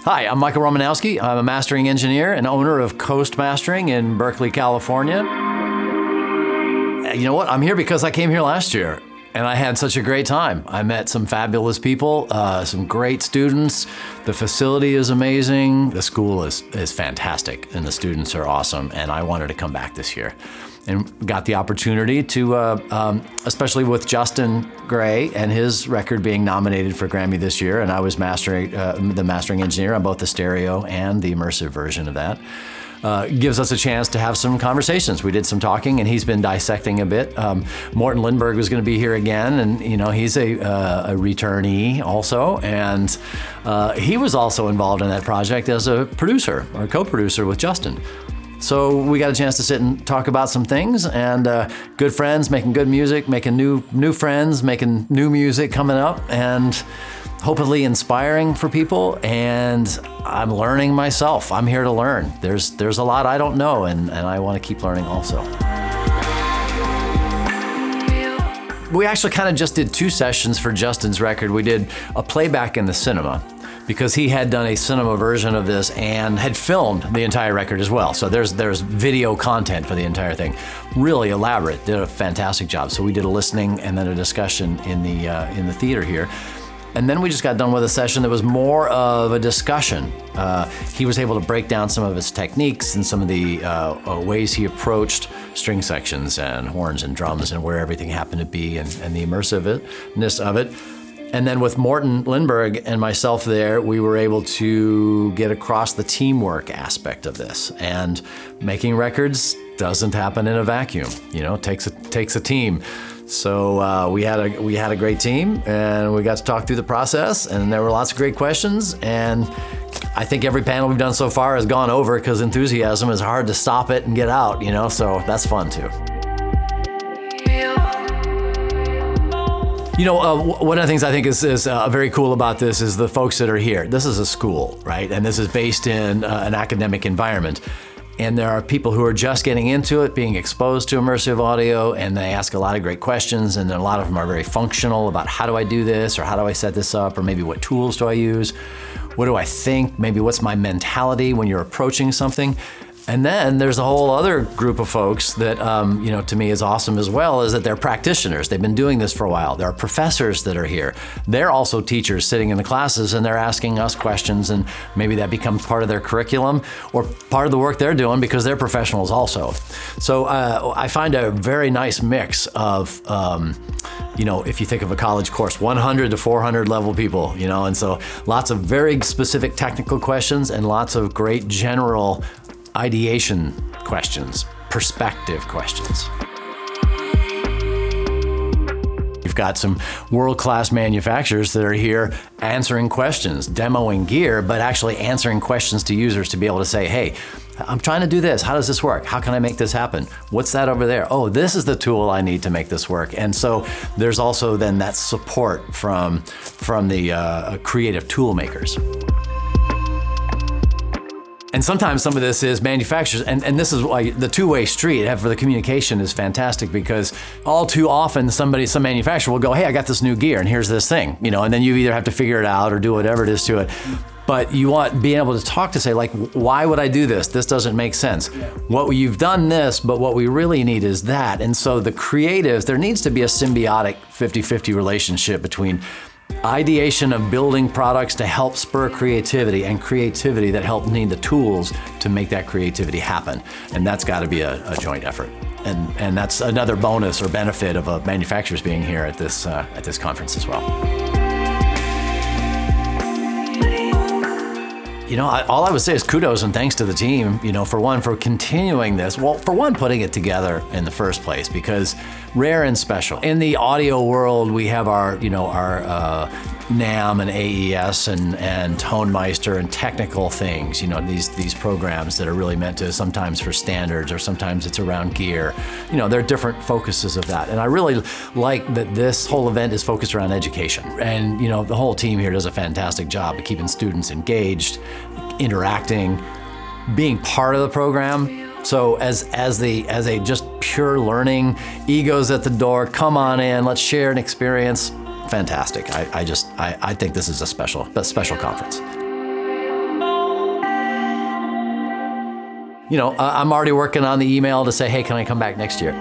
Hi, I'm Michael Romanowski. I'm a mastering engineer and owner of Coast Mastering in Berkeley, California. You know what? I'm here because I came here last year and I had such a great time. I met some fabulous people, some great students. The facility is amazing. The school is fantastic and the students are awesome, and I wanted to come back this year. And got the opportunity to, especially with Justin Gray and his record being nominated for Grammy this year, and I was the mastering engineer on both the stereo and the immersive version of that. Gives us a chance to have some conversations. We did some talking, and he's been dissecting a bit. Morten Lindberg was going to be here again, and he's a returnee also, and he was also involved in that project as a producer or co-producer with Justin. So we got a chance to sit and talk about some things, and good friends, making good music, making new friends, making new music coming up, and hopefully inspiring for people. And I'm learning myself. I'm here to learn. There's a lot I don't know, and I want to keep learning also. We actually kind of just did 2 sessions for Justin's record. We did a playback in the cinema, because he had done a cinema version of this and had filmed the entire record as well. So there's video content for the entire thing. Really elaborate, did a fantastic job. So we did a listening and then a discussion in the theater here. And then we just got done with a session that was more of a discussion. He was able to break down some of his techniques and some of the ways he approached string sections and horns and drums and where everything happened to be, and the immersiveness of it. And then with Morten Lindberg and myself there, we were able to get across the teamwork aspect of this. And making records doesn't happen in a vacuum. It takes a team. So we had a great team, and we got to talk through the process, and there were lots of great questions. And I think every panel we've done so far has gone over, because enthusiasm is hard to stop it and get out. So that's fun too. One of the things I think is very cool about this is the folks that are here. This is a school, right? And this is based in an academic environment. And there are people who are just getting into it, being exposed to immersive audio, and they ask a lot of great questions, and a lot of them are very functional about how do I do this, or how do I set this up, or maybe what tools do I use? What do I think? Maybe what's my mentality when you're approaching something? And then there's a whole other group of folks that, to me is awesome as well, is that they're practitioners. They've been doing this for a while. There are professors that are here. They're also teachers sitting in the classes, and they're asking us questions, and maybe that becomes part of their curriculum or part of the work they're doing, because they're professionals also. So I find a very nice mix of, if you think of a college course, 100 to 400 level people, and so lots of very specific technical questions and lots of great general ideation questions, perspective questions. We've got some world-class manufacturers that are here answering questions, demoing gear, but actually answering questions to users to be able to say, hey, I'm trying to do this. How does this work? How can I make this happen? What's that over there? Oh, this is the tool I need to make this work. And so there's also then that support from the creative tool makers. And sometimes some of this is manufacturers, and this is why the two-way street for the communication is fantastic, because all too often some manufacturer will go, hey, I got this new gear and here's this thing, and then you either have to figure it out or do whatever it is to it. But you want being able to talk to say, like, why would I do this? This doesn't make sense. What you've done this, but what we really need is that. And so the creatives, there needs to be a symbiotic 50-50 relationship between ideation of building products to help spur creativity, and creativity that help need the tools to make that creativity happen. And that's got to be a joint effort. And that's another bonus or benefit of manufacturers being here at this conference as well. All I would say is kudos and thanks to the team, for continuing this. Well, for one, putting it together in the first place, because rare and special. In the audio world, we have our NAM and AES and ToneMeister and technical things, these programs that are really meant to, sometimes for standards, or sometimes it's around gear. There are different focuses of that. And I really like that this whole event is focused around education. And, the whole team here does a fantastic job of keeping students engaged, interacting, being part of the program. So as a just pure learning, egos at the door, come on in, let's share an experience. Fantastic. I think this is a special conference. I'm already working on the email to say, hey, can I come back next year?